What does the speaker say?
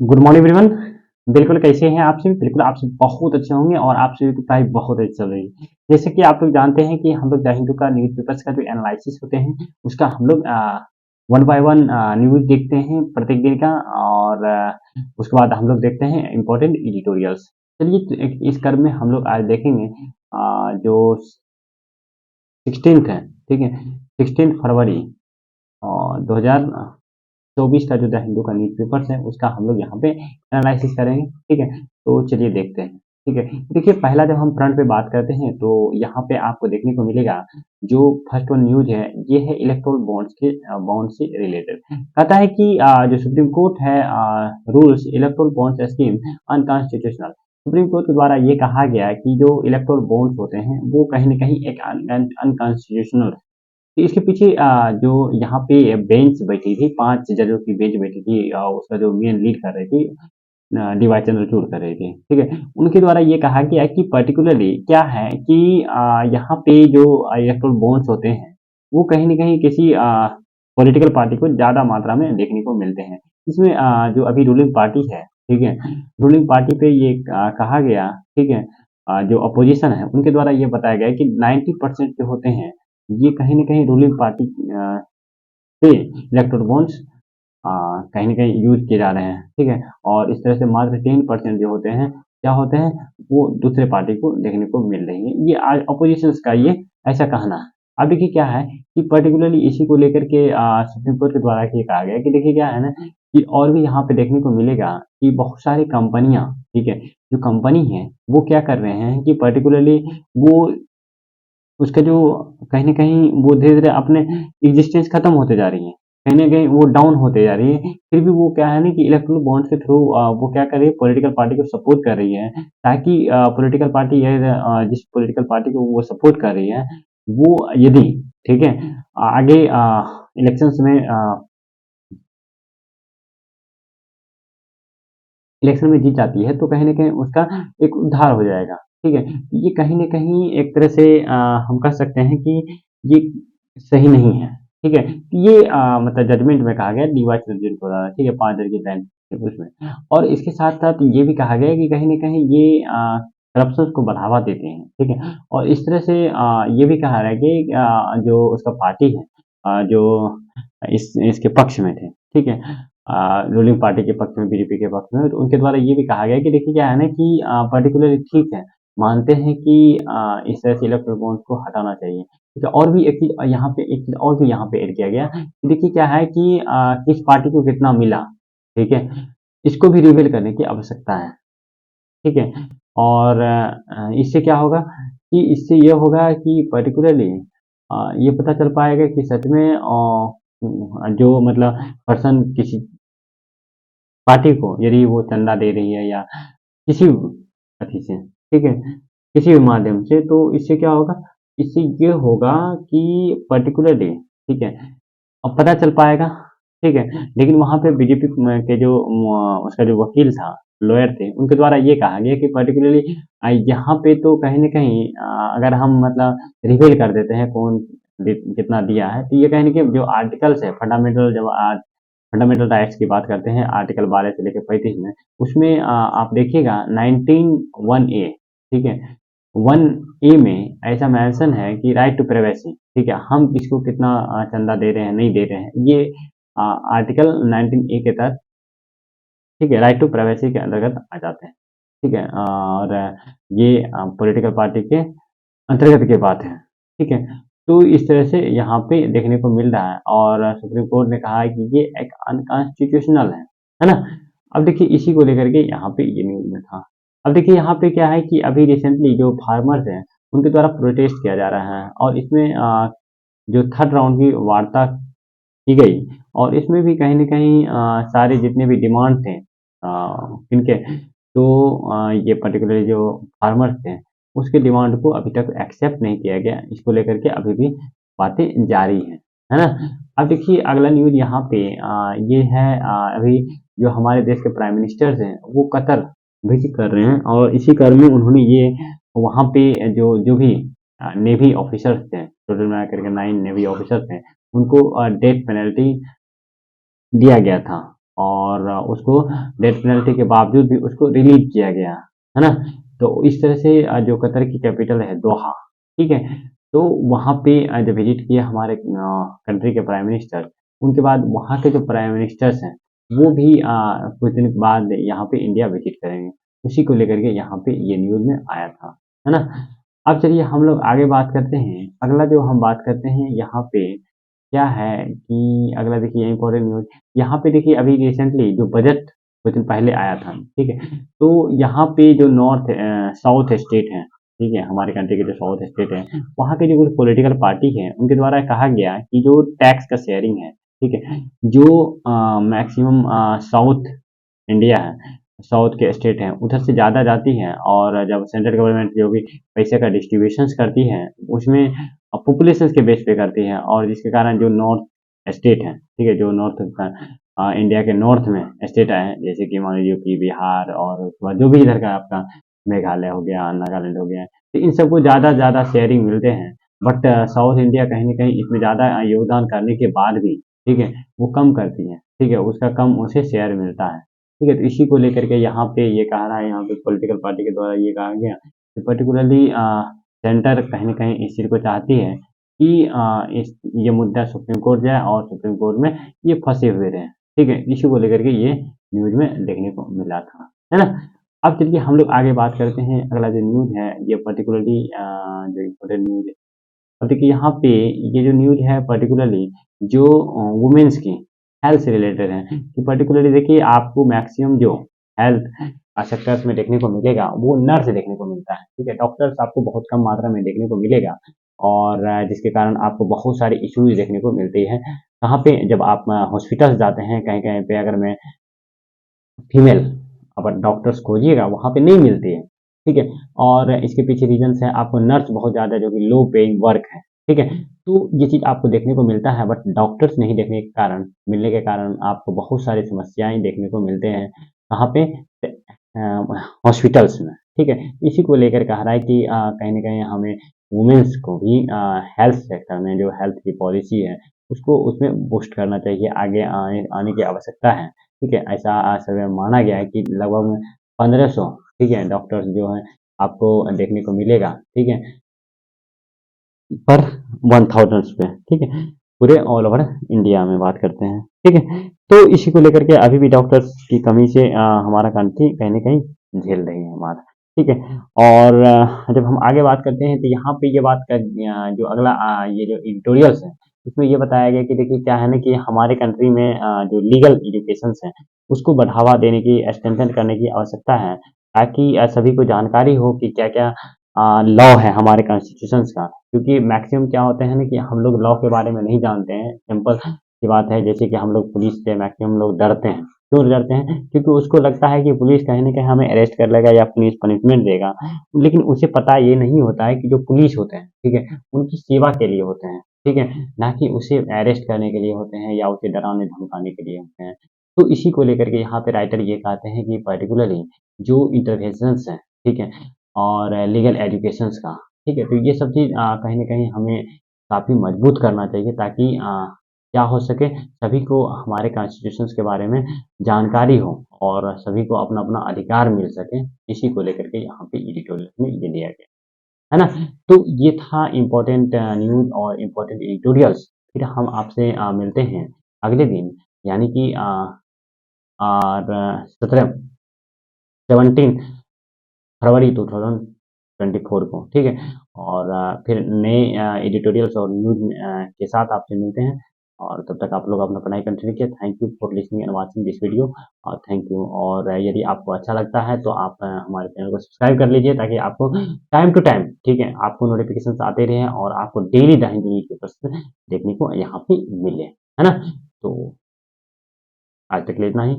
Good morning everyone. बिल्कुल कैसे हैं आप सभी? बिल्कुल आप सब बहुत अच्छे होंगे और आप सभी की पढ़ाई बहुत अच्छी चल रही है। जैसे कि आप लोग जानते हैं कि हम लोग द हिंदू का न्यूज़पेपर्स का जो एनालिसिस होते हैं, उसका हम लोग वन बाय वन न्यूज़ देखते हैं प्रत्येक दिन का और उसके बाद हम लोग देखते हैं इम्पोर्टेंट एडिटोरियल्स। चलिए तो इस क्रम में हम लोग आज देखेंगे जो 16th है, ठीक है? 16 फरवरी और 2024 का जो द हिंदू का न्यूज़पेपर्स है उसका हम लोग यहाँ पे एनालिसिस करेंगे, ठीक है? तो चलिए देखते हैं, ठीक है? देखिए पहला जब हम फ्रंट पे बात करते हैं तो यहाँ पे आपको देखने को मिलेगा जो फर्स्ट वन न्यूज़ है ये है इलेक्टोरल बॉन्ड से रिलेटेड। कहता है कि जो सुप्रीम कोर्ट है rules electoral bonds scheme unconstitutional. Supreme court के द्वारा ये कहा गया है कि जो इलेक्टोरल बॉन्ड्स होते हैं वो कहीं न कहीं एक अनकॉन्स्टिट्यूशनल। तो इसके पीछे जो यहाँ पे बेंच बैठी थी, 5 जजों की बेंच बैठी थी उसका जो मेन लीड कर रही थी डीवाई चंद्रचूड़ कर रही थी, ठीक है? उनके द्वारा ये कहा गया कि पर्टिकुलरली क्या है कि यहाँ पे जो इलेक्टोरल बॉन्ड्स होते हैं, वो कहीं न कहीं किसी पॉलिटिकल पार्टी को ज़्यादा मात्रा में देखने को मिलते हैं। इसमें जो अभी रूलिंग पार्टी है, ठीक है? रूलिंग पार्टी पे ये कहा गया, ठीक है? जो अपोज़िशन है, उनके द्वारा ये बताया गया कि 90% जो होते हैं, ये कहीं न कहीं रूलिंग पार्टी पे इलेक्टोरल बॉन्ड्स कहीं न कहीं यूज़ किए जा रहे हैं, ठीक है? और इस तरह से मात्र 10% जो होते हैं, क्या होते हैं? वो दूसरे पार्टी को देखने को मिल रही है। ये अपोज़िशन्स का ये ऐसा कहना है। अब देखिए क्या है कि पर्टिकुलरली इसी को लेकर के सुप्रीम कोर्ट के द्वारा ये कहा गया है कि देखिए क्या है ना कि और भी यहाँ पे देखने को मिलेगा कि बहुत सारी कंपनियाँ, ठीक है? जो कंपनी है, वो क्या कर रहे हैं कि पर्टिकुलरली वो उसका जो कहीं न कहीं वो धीरे-धीरे अपने एक्जिस्टेंस खत्म होते जा रही है। कहीं न कहीं वो डाउन होते जा रही है। फिर भी वो क्या है ना कि इलेक्टोरल बॉन्ड्स के थ्रू वो क्या कर रही है पॉलिटिकल पार्टी को सपोर्ट कर रही है ताकि पॉलिटिकल पार्टी जिस पॉलिटिकल पार्टी को वो सपोर्ट कर रही है, वो यदि ठीक है आगे इलेक्शंस में इलेक्शन में जीत जाती है तो कहीं न कहीं उसका एक उद्धार हो जाएगा, ठीक है? ये कहीं न कहीं एक तरह से हम कह सकते हैं कि ये सही नहीं है, ठीक है? ये मतलब जजमेंट में कहा गया है डीवाई चंद्रचूड़ द्वारा, ठीक है? 5 जज की बेंच के उसमें और इसके साथ-साथ ये भी कहा गया है कि कहीं न कहीं ये करप्शन को बढ़ावा देते हैं, ठीक है? और इस तरह से ये भी कहा है कि जो उसका पार्टी है जो इस इसके पक्ष में थे, ठीक है? रूलिंग पार्टी के पक्ष में, बीजेपी के पक्ष में, तो उनके द्वारा ये भी कहा गया है कि देखिए क्या है ना कि पर्टिकुलरली ठीक है, मानते हैं कि इस तरह से इलेक्टोरल बॉन्ड्स को हटाना चाहिए। ठीक है, और भी एक चीज़ यहाँ पे एक चीज़ और भी यहाँ पे ऐड किया गया कि देखिए क्या है कि किस पार्टी को कितना मिला, ठीक है? इसको भी रिवील करने की आवश्यकता है, ठीक है? और इससे क्या होगा कि इससे ये होगा कि पर्टिकुलरली ये पता चल पाएगा कि सच में जो मतलब पर्सन किसी पार्टी को यदि वो चंदा दे रही है या किसी भी अथी से, ठीक है? किसी भी माध्यम से तो इससे क्या होगा? इससे ये होगा कि पर्टिकुलरली ठीक है? अब पता चल पाएगा, ठीक है? लेकिन वहाँ पे बीजेपी के जो उसका जो वकील था, लॉयर थे, उनके द्वारा ये कहा गया कि पर्टिकुलरली यहाँ पे तो कहीं न कहीं अगर हम मतलब रिवील कर देते हैं कौन कितना दिया है, तो ये कहीं न कहीं जो आर्टिकल्स है फंडामेंटल राइट्स की बात करते हैं आर्टिकल 12 से लेकर 35 में, उसमें आप देखिएगा 19 1 ए, ठीक है? 1 ए में ऐसा मेंशन है कि राइट टू प्राइवेसी, ठीक है? हम किसको कितना चंदा दे रहे हैं, नहीं दे रहे हैं, ये आर्टिकल 19 ए के तहत ठीक है, राइट टू प्राइवेसी के अंतर्गत आ जाते हैं, ठीक है? और ये पॉलिटिकल पार्टी के अंतर्गत की बात है, ठीक है? तो इस तरह से यहाँ पे देखने को मिल रहा है और सुप्रीम कोर्ट ने कहा है कि ये एक अनकॉन्स्टिट्यूशनल है ना? अब देखिए इसी को लेकर के यहाँ पे ये न्यूज़ में था। अब देखिए यहाँ पे क्या है कि अभी रिसेंटली जो फार्मर्स हैं, उनके द्वारा प्रोटेस्ट किया जा रहा है और इसमें जो थर्ड राउंड की वार्ता की गई और इसमें भी कहीं न कहीं सारे जितने भी डिमांड थे इनके तो ये पर्टिकुलरली जो फार्मर्स थे, उसके डिमांड को अभी तक एक्सेप्ट नहीं किया गया। इसको लेकर के अभी भी बातें जारी हैं, है ना? अब देखिए अगला न्यूज़ यहाँ पे ये है अभी जो हमारे देश के प्राइम मिनिस्टर्स हैं, वो कतर विज़िट कर रहे हैं और इसी क्रम में उन्होंने ये वहाँ पे जो जो भी नेवी ऑफिसर्स थे, टोटल मिला करके 9 नेवी ऑफिसर्स हैं, उनको डेथ पेनल्टी दिया गया था और उसको डेथ पेनल्टी के बावजूद भी उसको रिलीज़ किया गया, है ना? तो इस तरह से जो कतर की कैपिटल है दोहा, ठीक है? तो वहाँ पे जब विज़िट किया हमारे कंट्री के प्राइम मिनिस्टर, उनके बाद वहाँ के जो प्राइम मिनिस्टर्स हैं, वो भी कुछ दिन बाद यहाँ पे इंडिया विज़िट करेंगे। उसी को लेकर के यहाँ पे ये न्यूज़ में आया था, है ना? अब चलिए हम लोग आगे बात करते हैं, अगला जो हम बात करते हैं यहाँ पे क्या है कि अगला देखिए इम्पोर्टेंट न्यूज़ यहाँ पे देखिए अभी रिसेंटली जो बजट कुछ दिन पहले आया था, ठीक है? तो यहाँ पे जो साउथ स्टेट हैं, ठीक है? हमारे कंट्री के जो साउथ स्टेट हैं, वहाँ के जो कुछ पॉलिटिकल पार्टी हैं, उनके द्वारा कहा गया कि जो टैक्स का शेयरिंग है, ठीक है? जो मैक्सिमम साउथ इंडिया है, साउथ के स्टेट हैं, उधर से ज़्यादा जाती हैं और जब सेंट्रल गवर्नमेंट जो भी पैसे का डिस्ट्रीब्यूशंस करती है, उसमें पॉपुलेशंस के बेस पे करती है और जिसके कारण जो नॉर्थ स्टेट हैं, ठीक है? जो इंडिया के नॉर्थ में स्टेट हैं, जैसे कि मान लीजिए यूपी, बिहार और उसके बाद जो भी इधर का आपका मेघालय हो गया, नागालैंड हो गया, तो इन सबको ज़्यादा शेयरिंग मिलते हैं। बट साउथ इंडिया कहीं न कहीं इसमें ज़्यादा योगदान करने के बाद भी, ठीक है? वो कम करती है, ठीक है? उसका कम उसे शेयर मिलता है। ठीक है, तो इसी को लेकर के यहाँ पे ये कह रहा है, यहाँ पे पॉलिटिकल पार्टी के द्वारा ये कहा गया कि पर्टिकुलरली सेंटर कहीं न कहीं इस चीज़ को चाहती है कि ये मुद्दा सुप्रीम कोर्ट जाए और सुप्रीम कोर्ट में ये फँसे हुए रहें, ठीक है? इश्यू को लेकर के ये न्यूज़ में देखने को मिला था, है ना? अब चलिए हम लोग आगे बात करते हैं, अगला जो न्यूज़ है ये पर्टिकुलरली जो इम्पोर्टेंट न्यूज़ है, अब देखिए यहाँ पे ये जो न्यूज़ है पर्टिकुलरली जो वुमेन्स की हेल्थ से रिलेटेड है कि पर्टिकुलरली देखिए आपको मैक्सिमम जो हेल्थ सेक्टर्स में देखने को मिलेगा वो नर्स देखने को मिलता है, ठीक है? डॉक्टर्स आपको बहुत कम मात्रा में देखने को मिलेगा और जिसके कारण आपको बहुत सारे इश्यूज़ देखने को मिलते हैं। कहाँ पे जब आप हॉस्पिटल्स जाते हैं कहीं-कहीं पे अगर मैं फीमेल अगर डॉक्टर्स खोजिएगा वहाँ पे नहीं मिलती है, ठीक है? और इसके पीछे रीज़न्स है आपको नर्स बहुत ज़्यादा जो कि लो पेइंग वर्क है, ठीक है? तो ये चीज़ आपको देखने को मिलता है बट डॉक्टर्स नहीं देखने के कारण मिलने के कारण आपको बहुत सारी समस्याएँ देखने को मिलते हैं। कहाँ पे? हॉस्पिटल्स में, ठीक है? इसी को लेकर कह रहा है कि कहीं न कहीं हमें वुमेन्स को भी हेल्थ सेक्टर में जो हेल्थ की पॉलिसी है उसको उसमें बूस्ट करना चाहिए, आगे आने आने की आवश्यकता है। ठीक है, ऐसा सर्वे में माना गया है कि लगभग 1500 ठीक है, डॉक्टर्स जो हैं आपको देखने को मिलेगा, ठीक है, पर 1000 पे, ठीक है, पूरे ऑल ओवर इंडिया में बात करते हैं, ठीक है। तो इसी को लेकर के अभी भी डॉक्टर्स की कमी से हमारा कंट्री कहीं न कहीं झेल रही है हमारा, ठीक है। और जब हम आगे बात करते हैं तो यहाँ पे ये बात जो अगला ये जो एडिटोरियल्स है, इसमें ये बताया गया कि देखिए क्या है ना कि हमारे कंट्री में जो लीगल एजुकेशंस हैं, उसको बढ़ावा देने की, स्ट्रेंथन करने की आवश्यकता है, ताकि सभी को जानकारी हो कि क्या-क्या लॉ है हमारे कॉन्स्टिट्यूशंस का। क्योंकि मैक्सिमम क्या होते हैं ना कि हम लोग लॉ के बारे में नहीं जानते हैं। सिंपल सी बात है जैसे कि हम लोग पुलिस से मैक्सिमम लोग डरते हैं। क्यों डरते हैं? क्योंकि उसको लगता है कि पुलिस कहीं न कहीं हमें अरेस्ट कर लेगा या पुलिस पनिशमेंट देगा। लेकिन उसे पता ये नहीं होता है कि जो पुलिस होते हैं, ठीक है? उनकी सेवा के लिए होते हैं, ठीक है? ना कि उसे अरेस्ट करने के लिए होते हैं या उसे डराने-धमकाने के लिए होते हैं। तो इसी को लेकर के यहाँ पे राइटर ये कहते हैं कि पर्टिकुलरली जो इंटरवेंशंस हैं, ठीक है? और लीगल एजुकेशंस का, ठीक है? तो ये सब चीज़ कहीं न कहीं हमें काफ़ी मजबूत करना चाहिए ताकि क्या हो सके सभी को हमारे कॉन्स्टिट्यूशंस के बारे में जानकारी हो और सभी को अपना-अपना अधिकार मिल सके। इसी को लेकर के यहाँ पे एडिटोरियल में ये दिया गया, है ना? तो ये था इम्पोर्टेंट न्यूज़ और इम्पोर्टेंट एडिटोरियल्स। फिर हम आपसे मिलते हैं अगले दिन यानी कि और 17 फरवरी 2024 को, ठीक है? और फिर नए एडिटोरियल्स और न्यूज़ के साथ आपसे मिलते हैं और तब तक आप लोग अपना पढ़ाई कंटिन्यू कीजिए। Thank you for listening and watching this video और थैंक यू और यदि आपको अच्छा लगता है तो आप हमारे चैनल को सब्सक्राइब कर लीजिए ताकि आपको टाइम टू टाइम, ठीक है, आपको नोटिफ़िकेशंस आते रहें और आपको डेली द हिंदू न्यूज़पेपर्स देखने को यहाँ पे मिले, है ना? तो आज तक के लिए इतना ही।